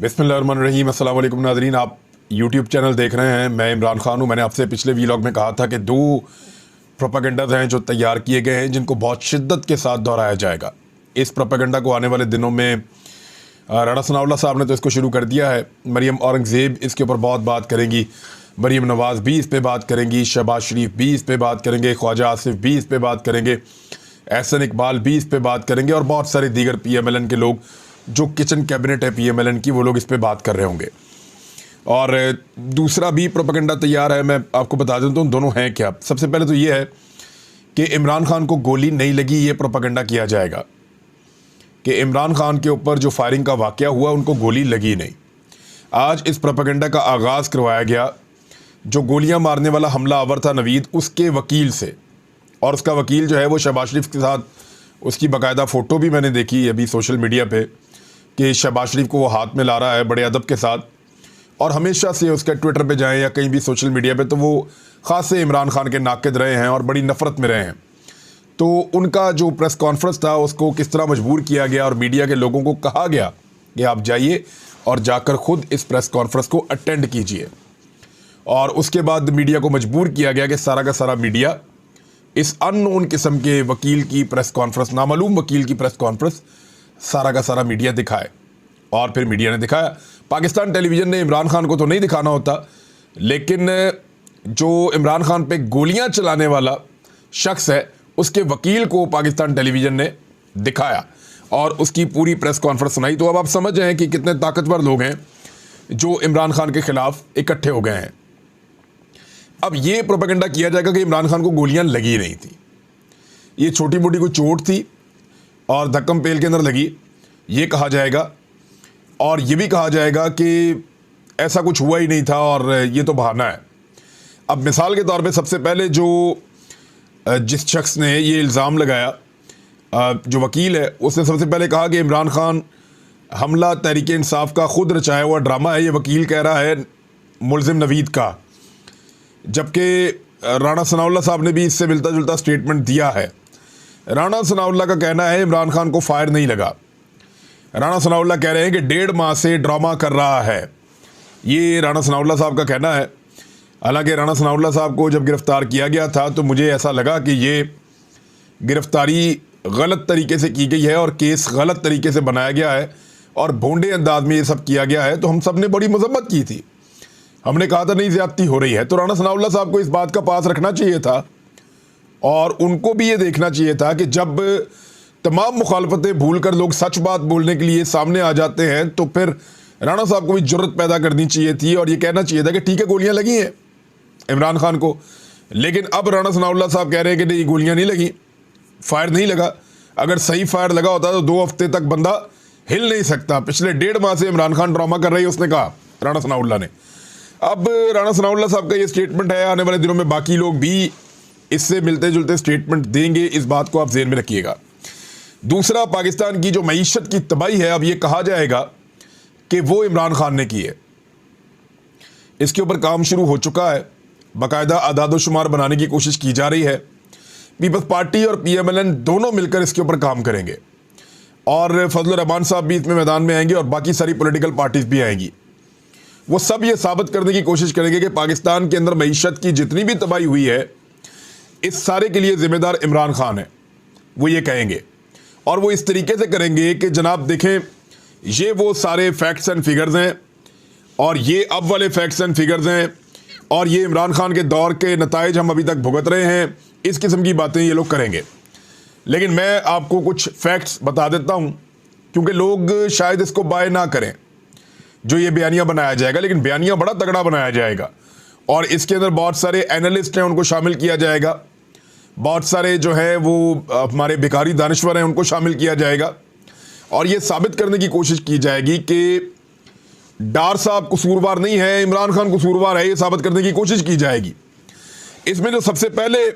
बिस्मिल्लाहिर्रहमानिर्रहीम। अस्सलाम वालेकुम नाज़रीन, आप यूट्यूब चैनल देख रहे हैं। मैं इमरान खान हूँ। मैंने आपसे पिछले वीलॉग में कहा था कि दो प्रोपेगेंडाज हैं जो तैयार किए गए हैं, जिनको बहुत शिद्दत के साथ दोहराया जाएगा। इस प्रोपेगेंडा को आने वाले दिनों में राणा सनाउल्लाह साहब ने तो इसको शुरू कर दिया है। मरियम औरंगज़ेब इसके ऊपर बहुत बात करेंगी, मरियम नवाज़ भी इस पे बात करेंगी, शहबाज शरीफ भी इस पे बात करेंगे, ख्वाजा आसिफ भी इस पे बात करेंगे, एहसन इकबाल भी इस पे बात करेंगे और बहुत सारे दीगर PMLN के लोग जो किचन कैबिनेट है PMLN की, वो लोग इस पे बात कर रहे होंगे। और दूसरा भी प्रोपेगेंडा तैयार है, मैं आपको बता देता हूँ दोनों हैं क्या। सबसे पहले तो ये है कि इमरान खान को गोली नहीं लगी, ये प्रोपेगेंडा किया जाएगा कि इमरान खान के ऊपर जो फायरिंग का वाक़या हुआ उनको गोली लगी नहीं। आज इस प्रोपेगेंडा का आगाज़ करवाया गया। जो गोलियां मारने वाला हमला आवर था नवीद, उसके वकील से, और उसका वकील जो है वो शहबाज शरीफ के साथ, उसकी बाकायदा फ़ोटो भी मैंने देखी अभी सोशल मीडिया पे कि शहबाज शरीफ को वो हाथ में ला रहा है बड़े अदब के साथ। और हमेशा से उसके ट्विटर पे जाएं या कहीं भी सोशल मीडिया पे, तो वो ख़ास से इमरान खान के नाक़िद रहे हैं और बड़ी नफ़रत में रहे हैं। तो उनका जो प्रेस कॉन्फ्रेंस था उसको किस तरह मजबूर किया गया और मीडिया के लोगों को कहा गया कि आप जाइए और जाकर ख़ुद इस प्रेस कॉन्फ्रेंस को अटेंड कीजिए। और उसके बाद मीडिया को मजबूर किया गया कि सारा का सारा मीडिया इस अननोन किस्म के वकील की प्रेस कॉन्फ्रेंस, नामालूम वकील की प्रेस कॉन्फ्रेंस सारा का सारा मीडिया दिखाए। और फिर मीडिया ने दिखाया। पाकिस्तान टेलीविज़न ने इमरान खान को तो नहीं दिखाना होता, लेकिन जो इमरान खान पे गोलियां चलाने वाला शख्स है उसके वकील को पाकिस्तान टेलीविज़न ने दिखाया और उसकी पूरी प्रेस कॉन्फ्रेंस सुनाई। तो अब आप समझ रहे हैं कि कितने ताकतवर लोग हैं जो इमरान खान के ख़िलाफ़ इकट्ठे हो गए हैं। अब ये प्रोपेगेंडा किया जाएगा कि इमरान खान को गोलियां लगी नहीं थी, ये छोटी मोटी कोई चोट थी और धक्कम पेल के अंदर लगी, ये कहा जाएगा। और ये भी कहा जाएगा कि ऐसा कुछ हुआ ही नहीं था और ये तो बहाना है। अब मिसाल के तौर पे सबसे पहले जो जिस शख्स ने ये इल्ज़ाम लगाया, जो वकील है, उसने सबसे पहले कहा कि इमरान खान हमला तहरीक इंसाफ का खुद रचाया हुआ ड्रामा है। ये वकील कह रहा है मुल्ज़िम नवीद का, जबकि राणा सनाउल्लाह साहब ने भी इससे मिलता जुलता स्टेटमेंट दिया है। राणा सनाउल्लाह का कहना है इमरान खान को फायर नहीं लगा। राणा सनाउल्लाह कह रहे हैं कि 1.5 माह से ड्रामा कर रहा है, ये राणा सनाउल्लाह साहब का कहना है। हालांकि राणा सनाउल्लाह साहब को जब गिरफ़्तार किया गया था तो मुझे ऐसा लगा कि ये गिरफ़्तारी गलत तरीके से की गई है और केस गलत तरीके से बनाया गया है और भोंडे अंदाज में ये सब किया गया है। तो हम सब ने बड़ी मजम्मत की थी, हमने कहा था नहीं ज़्यादती हो रही है। तो राणा सनाउल्लाह साहब को इस बात का पास रखना चाहिए था और उनको भी ये देखना चाहिए था कि जब तमाम मुखालफतें भूल कर लोग सच बात बोलने के लिए सामने आ जाते हैं तो फिर राणा साहब को भी जुर्रत पैदा करनी चाहिए थी और ये कहना चाहिए था कि ठीक है गोलियां लगी हैं इमरान खान को। लेकिन अब राणा सनाउल्लाह साहब कह रहे हैं कि नहीं, गोलियां नहीं लगी, फायर नहीं लगा। अगर सही फायर लगा होता तो 2 हफ्ते तक बंदा हिल नहीं सकता। पिछले 1.5 माह से इमरान खान ड्रामा कर रही है, उसने कहा राणा सनाउल्लाह ने। अब राणा सनाउल्लाह साहब का ये स्टेटमेंट है, आने वाले दिनों में बाकी लोग भी इससे मिलते जुलते स्टेटमेंट देंगे, इस बात को आप ज़हन में रखिएगा। दूसरा, पाकिस्तान की जो मईशत की तबाही है, अब ये कहा जाएगा कि वो इमरान खान ने की है। इसके ऊपर काम शुरू हो चुका है, बाकायदा आदाद शुमार बनाने की कोशिश की जा रही है। पीपल्स पार्टी और PMLN दोनों मिलकर इसके ऊपर काम करेंगे और फजल रहमान साहब भी इसमें मैदान में आएंगे और बाकी सारी पॉलिटिकल पार्टीज भी आएंगी। वो सब ये साबित करने की कोशिश करेंगे कि पाकिस्तान के अंदर मईशत की जितनी भी तबाही हुई है, इस सारे के लिए ज़िम्मेदार इमरान खान है। वो ये कहेंगे और वो इस तरीके से करेंगे कि जनाब देखें, ये वो सारे फैक्ट्स एंड फिगर्स हैं और ये अब वाले फैक्ट्स एंड फिगर्स हैं और ये इमरान खान के दौर के नताइज हम अभी तक भुगत रहे हैं। इस किस्म की बातें ये लोग करेंगे। लेकिन मैं आपको कुछ फैक्ट्स बता देता हूँ, क्योंकि लोग शायद इसको बाय ना करें जो ये बयानिया बनाया जाएगा, लेकिन बयानिया बड़ा तगड़ा बनाया जाएगा और इसके अंदर बहुत सारे एनालिस्ट हैं, उनको शामिल किया जाएगा। बहुत सारे जो है वो हमारे भिखारी दानिश्वर हैं, उनको शामिल किया जाएगा और ये साबित करने की कोशिश की जाएगी कि डार साहब कसूरवार नहीं है, इमरान खान कसूरवार है, ये साबित करने की कोशिश की जाएगी। इसमें जो सबसे पहले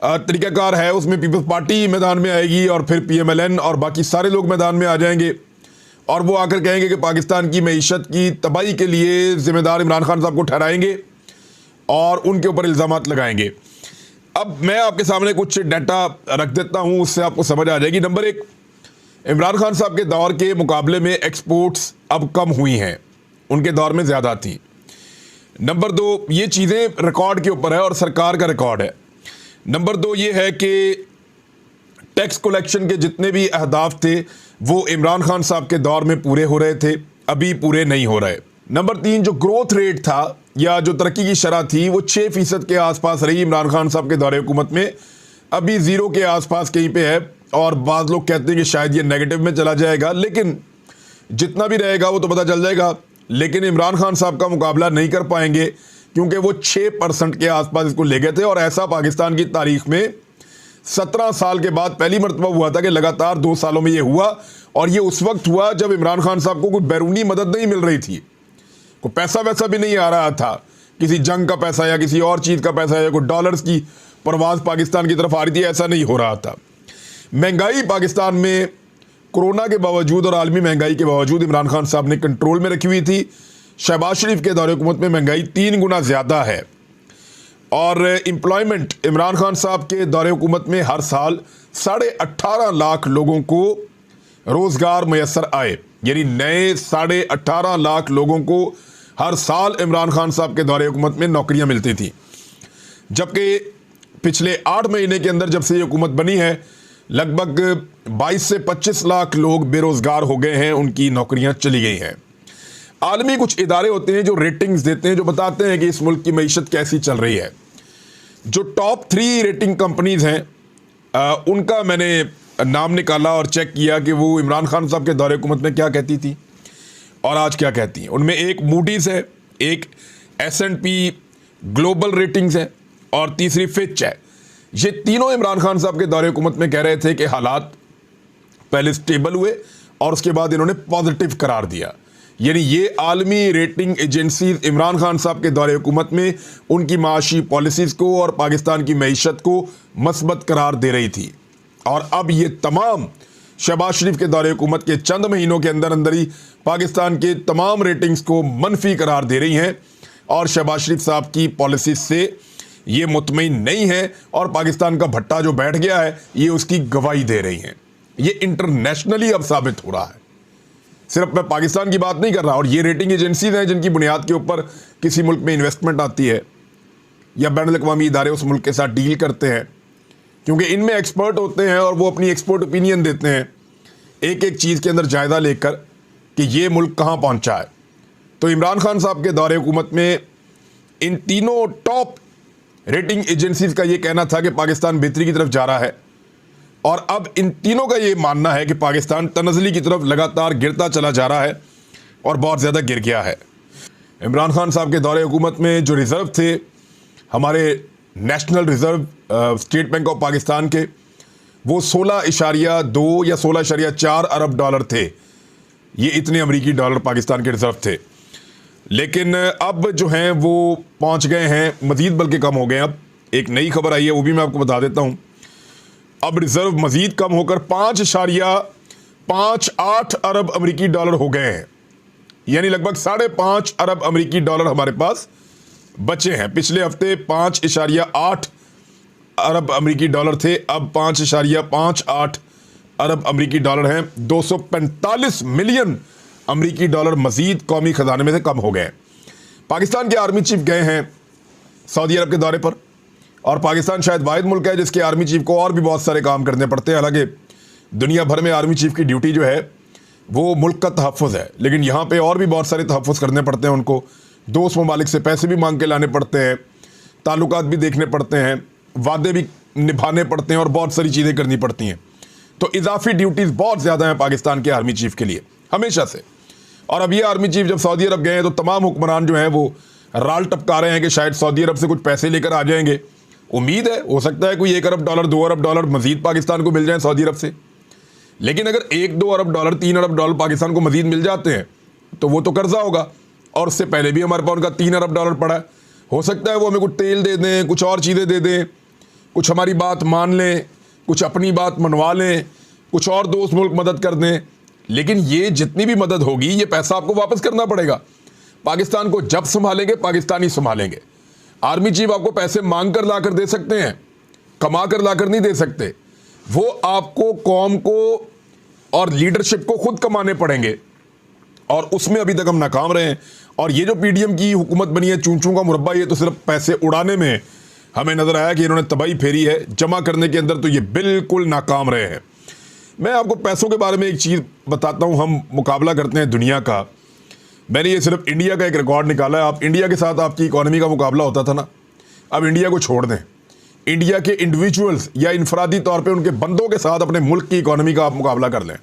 तरीक़ाकार है उसमें पीपल्स पार्टी मैदान में आएगी और फिर PMLN और बाकी सारे लोग मैदान में आ जाएंगे और वो आकर कहेंगे कि पाकिस्तान की मईशत की तबाही के लिए ज़िम्मेदार इमरान खान साहब को ठहराएंगे और उनके ऊपर इल्ज़ामात लगाएंगे। अब मैं आपके सामने कुछ डाटा रख देता हूं, उससे आपको समझ आ जाएगी। नंबर 1, इमरान खान साहब के दौर के मुकाबले में एक्सपोर्ट्स अब कम हुई हैं, उनके दौर में ज़्यादा थी। नंबर 2, ये चीज़ें रिकॉर्ड के ऊपर है और सरकार का रिकॉर्ड है। नंबर 2 ये है कि टैक्स कलेक्शन के जितने भी अहदाफ थे वो इमरान खान साहब के दौर में पूरे हो रहे थे, अभी पूरे नहीं हो रहे। नंबर 3, जो ग्रोथ रेट था या जो तरक्की की शरह थी वो 6% के आसपास रही इमरान खान साहब के दौरे हुकूमत में, अभी 0 के आसपास कहीं पे है। और बाद लोग कहते हैं कि शायद ये नेगेटिव में चला जाएगा, लेकिन जितना भी रहेगा वो तो पता चल जाएगा। लेकिन इमरान खान साहब का मुकाबला नहीं कर पाएंगे क्योंकि वो 6% के आसपास इसको ले गए थे। और ऐसा पाकिस्तान की तारीख में 17 साल के बाद पहली मरतबा हुआ था कि लगातार 2 सालों में ये हुआ। और ये उस वक्त हुआ जब इमरान खान साहब को कोई बैरूनी मदद नहीं मिल रही थी, कोई पैसा वैसा भी नहीं आ रहा था, किसी जंग का पैसा या किसी और चीज़ का पैसा या कोई डॉलर्स की परवाज पाकिस्तान की तरफ आ रही थी, ऐसा नहीं हो रहा था। महंगाई पाकिस्तान में कोरोना के बावजूद और आलमी महंगाई के बावजूद इमरान खान साहब ने कंट्रोल में रखी हुई थी। शहबाज शरीफ के दौरे हुकूमत में महंगाई 3 गुना ज़्यादा है। और एम्प्लॉयमेंट इमरान खान साहब के दौरे हुकूमत में हर साल 18.5 लाख लोगों को रोज़गार मैसर आए, यानी नए 18.5 लाख लोगों को हर साल इमरान खान साहब के दौरे हुकूमत में नौकरियां मिलती थी। जबकि पिछले 8 महीने के अंदर जब से ये हुकूमत बनी है लगभग 22 से 25 लाख लोग बेरोज़गार हो गए हैं, उनकी नौकरियां चली गई हैं। आलमी कुछ इदारे होते हैं जो रेटिंग्स देते हैं, जो बताते हैं कि इस मुल्क की मईशत कैसी चल रही है। जो टॉप 3 रेटिंग कंपनीज़ हैं उनका मैंने नाम निकाला और चेक किया कि वो इमरान खान साहब के दौरे हुकूमत में क्या कहती थी और आज क्या कहती हैं। उनमें एक मूडीज़ है, एक S&P ग्लोबल रेटिंग्स है और तीसरी फिच है। ये तीनों इमरान खान साहब के दौरे हुकूमत में कह रहे थे कि हालात पहले स्टेबल हुए और उसके बाद इन्होंने पॉजिटिव करार दिया। यानी ये आलमी रेटिंग एजेंसी इमरान खान साहब के दौरे हुकूमत में उनकी माशी पॉलिसीज़ को और पाकिस्तान की मईशत को मस्बत करार दे रही थी। और अब ये तमाम शहबाज शरीफ के दौरे हुकूमत के चंद महीनों के अंदर अंदर ही पाकिस्तान के तमाम रेटिंग्स को मनफी करार दे रही हैं और शहबाज शरीफ साहब की पॉलिसीज से ये मुतमईन नहीं है और पाकिस्तान का भट्टा जो बैठ गया है ये उसकी गवाही दे रही हैं। ये इंटरनेशनली अब साबित हो रहा है, सिर्फ मैं पाकिस्तान की बात नहीं कर रहा। और ये रेटिंग एजेंसीज हैं जिनकी बुनियाद के ऊपर किसी मुल्क में इन्वेस्टमेंट आती है या बैनुल अक़वामी इदारे उस मुल्क के साथ डील करते हैं, क्योंकि इनमें एक्सपर्ट होते हैं और वो अपनी एक्सपर्ट ओपिनियन देते हैं एक एक चीज़ के अंदर जायज़ा लेकर कि ये मुल्क कहाँ पहुँचा है। तो इमरान खान साहब के दौरे हुकूमत में इन तीनों टॉप रेटिंग एजेंसीज का ये कहना था कि पाकिस्तान बेहतरी की तरफ जा रहा है और अब इन तीनों का ये मानना है कि पाकिस्तान तनज़ली की तरफ लगातार गिरता चला जा रहा है और बहुत ज़्यादा गिर गया है। इमरान खान साहब के दौरे हुकूमत में जो रिज़र्व थे हमारे national reserve state bank of Pakistan के, वो 16.2 या 16.4 अरब डॉलर थे। ये इतने अमरीकी डॉलर पाकिस्तान के रिज़र्व थे, लेकिन अब जो हैं वो पहुंच गए हैं मज़ीद बल्कि कम हो गए। अब एक नई खबर आई है, वो भी मैं आपको बता देता हूं। अब रिज़र्व मज़ीद कम होकर 5.58 अरब अमरीकी डॉलर हो गए हैं, यानी लगभग 5.5 अरब अमरीकी डॉलर हमारे पास बचे हैं। पिछले हफ्ते 5.8 अरब अमरीकी डॉलर थे, अब 5.58 अरब अमरीकी डॉलर हैं। 245 मिलियन अमरीकी डॉलर मजीद कौमी खजाने में से कम हो गए। पाकिस्तान के आर्मी चीफ गए हैं सऊदी अरब के दौरे पर और पाकिस्तान शायद वाहिद मुल्क है जिसके आर्मी चीफ को और भी बहुत सारे काम करने पड़ते हैं। हालांकि दुनिया भर में आर्मी चीफ की ड्यूटी जो है वो मुल्क का तहफ़्फ़ुज़ है, लेकिन यहाँ पे और भी बहुत सारे तहफ़्फ़ुज़ करने पड़ते हैं उनको। दोस्त ममालिक से पैसे भी मांग के लाने पड़ते हैं, ताल्लुकात भी देखने पड़ते हैं, वादे भी निभाने पड़ते हैं और बहुत सारी चीज़ें करनी पड़ती हैं। तो इजाफी ड्यूटीज़ बहुत ज़्यादा हैं पाकिस्तान के आर्मी चीफ के लिए हमेशा से। और अब ये आर्मी चीफ जब सऊदी अरब गए हैं तो तमाम हुक्मरान जो हैं वो राल टपका रहे हैं कि शायद सऊदी अरब से कुछ पैसे लेकर आ जाएंगे। उम्मीद है, हो सकता है कोई 1 अरब डॉलर 2 अरब डॉलर मजीद पाकिस्तान को मिल जाए सऊदी अरब से। लेकिन अगर 1-2 अरब डॉलर 3 अरब डॉलर पाकिस्तान को मजीद मिल जाते हैं तो वो तो कर्जा होगा, और उससे पहले भी हमारे पास उनका 3 अरब डॉलर पड़ा है। हो सकता है वो हमें कुछ तेल दे दें, कुछ और चीज़ें दे दें, कुछ हमारी बात मान लें, कुछ अपनी बात मनवा लें, कुछ और दोस्त मुल्क मदद कर दें। लेकिन ये जितनी भी मदद होगी ये पैसा आपको वापस करना पड़ेगा। पाकिस्तान को जब संभालेंगे पाकिस्तानी संभालेंगे। आर्मी चीफ आपको पैसे मांग कर ला कर दे सकते हैं, कमा कर ला कर नहीं दे सकते। वो आपको, कौम को और लीडरशिप को खुद कमाने पड़ेंगे। और उसमें अभी तक हम नाकाम रहे हैं। और ये जो पीडीएम की हुकूमत बनी है चूं-चूं का मुरब्बा, ये तो सिर्फ पैसे उड़ाने में हमें नजर आया कि इन्होंने तबाही फेरी है, जमा करने के अंदर तो ये बिल्कुल नाकाम रहे हैं। मैं आपको पैसों के बारे में एक चीज़ बताता हूँ। हम मुकाबला करते हैं दुनिया का, मैंने ये सिर्फ इंडिया का एक रिकॉर्ड निकाला है। आप इंडिया के साथ आपकी इकॉनमी का मुकाबला होता था ना, अब इंडिया को छोड़ दें, इंडिया के इंडिविजुअल्स या इनफरादी तौर पे उनके बंदों के साथ अपने मुल्क की इकॉनमी का आप मुकाबला कर लें।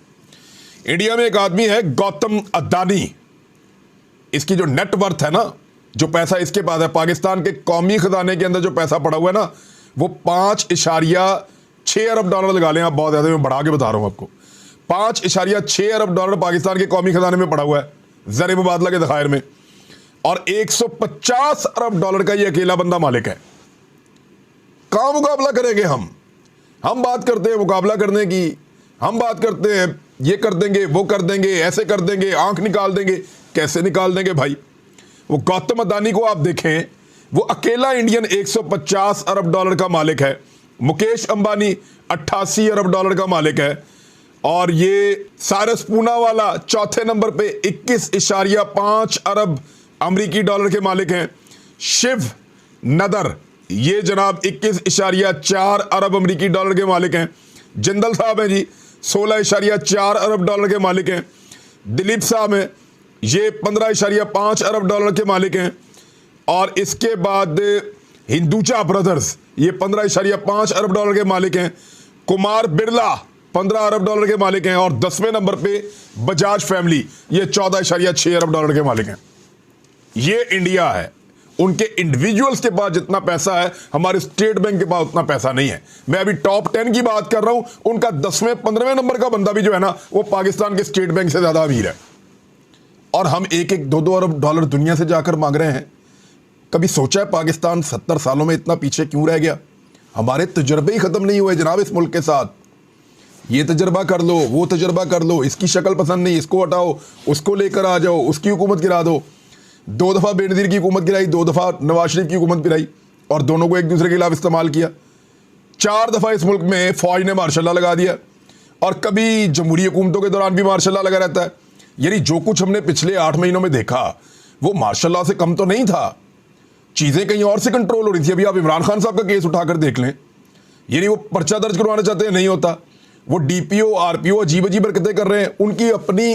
इंडिया में एक आदमी है गौतम अदानी, इसकी जो नेटवर्थ है ना, जो पैसा इसके पास है, पाकिस्तान के कौमी खजाने के अंदर जो पैसा पड़ा हुआ है ना, वो 5.6 अरब डॉलर लगा लें आप, बहुत ज़्यादा मैं बढ़ा के बता रहा हूँ आपको। 5.6 अरब डॉलर पाकिस्तान के कौमी खजाने में पड़ा हुआ है ज़र मुबादला के ज़खायर में, और 150 अरब डॉलर का ये अकेला बंदा मालिक है। कहाँ मुकाबला करेंगे हम बात करते हैं मुकाबला करने की, हम बात करते हैं ये कर देंगे, वो कर देंगे, ऐसे कर देंगे, आंख निकाल देंगे। कैसे निकाल देंगे भाई? वो गौतम अदानी को आप देखें, वो अकेला इंडियन 150 अरब डॉलर का मालिक है। मुकेश अंबानी 88 अरब डॉलर का मालिक है। और ये सारस पूनावाला चौथे नंबर पे 21.5 अरब अमरीकी डॉलर के मालिक हैं। शिव नदर ये जनाब 21.4 अरब अमरीकी डॉलर के मालिक हैं। जिंदल साहब हैं जी 16.4 अरब डॉलर के मालिक हैं। दिलीप साहब हैं, ये 15.5 अरब डॉलर के मालिक हैं। और इसके बाद हिंदुजा ब्रदर्स ये 15.5 अरब डॉलर के मालिक हैं। कुमार बिरला 15 अरब डॉलर के मालिक हैं। और 10वें नंबर पे बजाज फैमिली ये 14.6 अरब डॉलर के मालिक हैं। ये इंडिया है। उनके इंडिविजुअल्स के पास जितना पैसा है, हमारे स्टेट बैंक के पास उतना पैसा नहीं है। मैं अभी टॉप 10 की बात कर रहा हूं, उनका 10वें 15वें नंबर का बंदा भी जो है ना, वो पाकिस्तान के स्टेट बैंक से ज्यादा अमीर है। और हम 1-2 अरब डॉलर दुनिया से जाकर मांग रहे हैं। कभी सोचा है पाकिस्तान 70 सालों में इतना पीछे क्यों रह गया? हमारे तजुर्बे ही खत्म नहीं हुए जनाब इस मुल्क के साथ। ये तजर्बा कर लो, वो तजर्बा कर लो, इसकी शक्ल पसंद नहीं, इसको हटाओ, उसको लेकर आ जाओ, उसकी हुकूमत गिरा दो। 2 दफ़ा बेनज़ीर की हुकूमत गिराई, 2 दफ़ा नवाज शरीफ की हुकूमत गिराई, और दोनों को एक दूसरे के खिलाफ इस्तेमाल किया। 4 दफ़ा इस मुल्क में फ़ौज ने मार्शल लॉ लगा दिया, और कभी जमहूरी हुकूमतों के दौरान भी मार्शल लॉ लगा रहता है। यानी जो कुछ हमने पिछले 8 महीनों में देखा वो मार्शल लॉ से कम तो नहीं था। चीज़ें कहीं और से कंट्रोल हो रही थी। अभी आप इमरान खान साहब का केस उठाकर देख लें, यानी वो पर्चा दर्ज करवाना चाहते हैं, नहीं होता। वो डीपीओ आरपीओ अजीब अजीब हरकतें कर रहे हैं उनकी अपनी।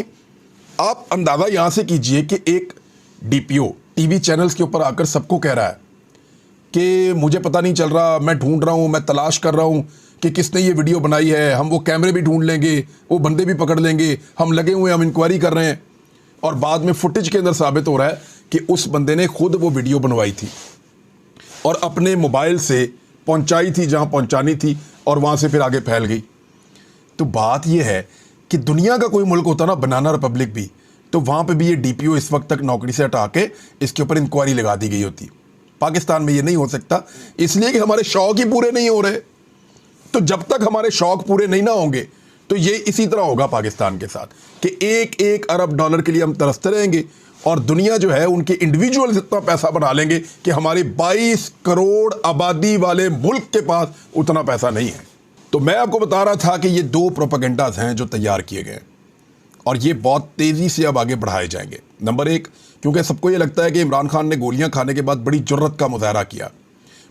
आप अंदाज़ा यहाँ से कीजिए कि एक डीपीओ टीवी चैनल्स के ऊपर आकर सबको कह रहा है कि मुझे पता नहीं चल रहा, मैं ढूंढ रहा हूँ, मैं तलाश कर रहा हूँ कि किसने ये वीडियो बनाई है, हम वो कैमरे भी ढूंढ लेंगे, वो बंदे भी पकड़ लेंगे, हम लगे हुए हैं, हम इंक्वायरी कर रहे हैं। और बाद में फुटेज के अंदर साबित हो रहा है कि उस बंदे ने खुद वो वीडियो बनवाई थी और अपने मोबाइल से पहुंचाई थी जहां पहुंचानी थी, और वहां से फिर आगे फैल गई। तो बात यह है कि दुनिया का कोई मुल्क होता ना, बनाना रिपब्लिक भी, तो वहां पे भी ये डीपीओ इस वक्त तक नौकरी से हटा के इसके ऊपर इंक्वायरी लगा दी गई होती। पाकिस्तान में ये नहीं हो सकता, इसलिए कि हमारे शौक ही पूरे नहीं हो रहे। तो जब तक हमारे शौक पूरे नहीं ना होंगे तो ये इसी तरह होगा पाकिस्तान के साथ कि 1-1 अरब डॉलर के लिए हम तरसते रहेंगे, और दुनिया जो है उनके इंडिविजुअल्स इतना पैसा बना लेंगे कि हमारे 22 करोड़ आबादी वाले मुल्क के पास उतना पैसा नहीं है। तो मैं आपको बता रहा था कि ये 2 प्रोपेगेंडाज हैं जो तैयार किए गए, और ये बहुत तेज़ी से अब आगे बढ़ाए जाएंगे। नंबर 1, क्योंकि सबको ये लगता है कि इमरान खान ने गोलियां खाने के बाद बड़ी जुर्रत का मुजाहरा किया।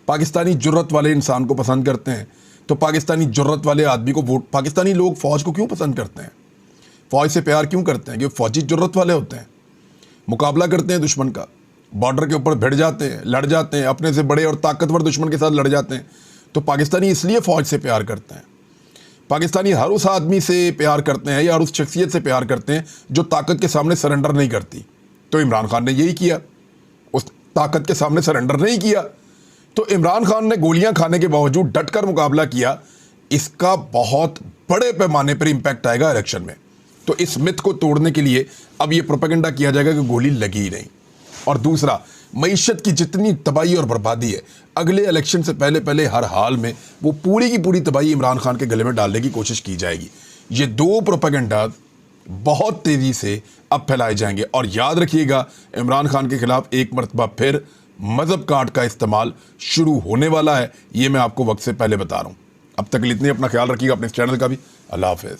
पाकिस्तानी जुर्रत वाले इंसान को पसंद करते हैं, तो पाकिस्तानी जुर्रत वाले आदमी को वोट। पाकिस्तानी लोग फ़ौज को क्यों पसंद करते हैं, फ़ौज से प्यार क्यों करते हैं? कि फ़ौजी जुर्रत वाले होते हैं, मुकाबला करते हैं दुश्मन का, बॉर्डर के ऊपर भिड़ जाते हैं, लड़ जाते हैं, अपने से बड़े और ताकतवर दुश्मन के साथ लड़ जाते हैं। तो पाकिस्तानी इसलिए फ़ौज से प्यार करते हैं। पाकिस्तानी हर उस आदमी से प्यार करते हैं या हर उस शख्सियत से प्यार करते हैं जो ताकत के सामने सरेंडर नहीं करती। तो इमरान खान ने यही किया, उस ताकत के सामने सरेंडर नहीं किया। तो इमरान खान ने गोलियां खाने के बावजूद डटकर मुकाबला किया। इसका बहुत बड़े पैमाने पर इंपैक्ट आएगा इलेक्शन में। तो इस मिथ को तोड़ने के लिए अब ये प्रोपेगेंडा किया जाएगा कि गोली लगी ही नहीं। और दूसरा, मईशत की जितनी तबाही और बर्बादी है, अगले इलेक्शन से पहले पहले हर हाल में वो पूरी की पूरी तबाही इमरान खान के गले में डालने की कोशिश की जाएगी। ये 2 प्रोपेगेंडा बहुत तेज़ी से अब फैलाए जाएंगे। और याद रखिएगा, इमरान खान के खिलाफ एक मरतबा फिर मज़हब कार्ड का इस्तेमाल शुरू होने वाला है। ये मैं आपको वक्त से पहले बता रहा हूँ। अब तक इतने, अपना ख्याल रखिएगा, अपने इस चैनल का भी। अल्लाह हाफ़िज़।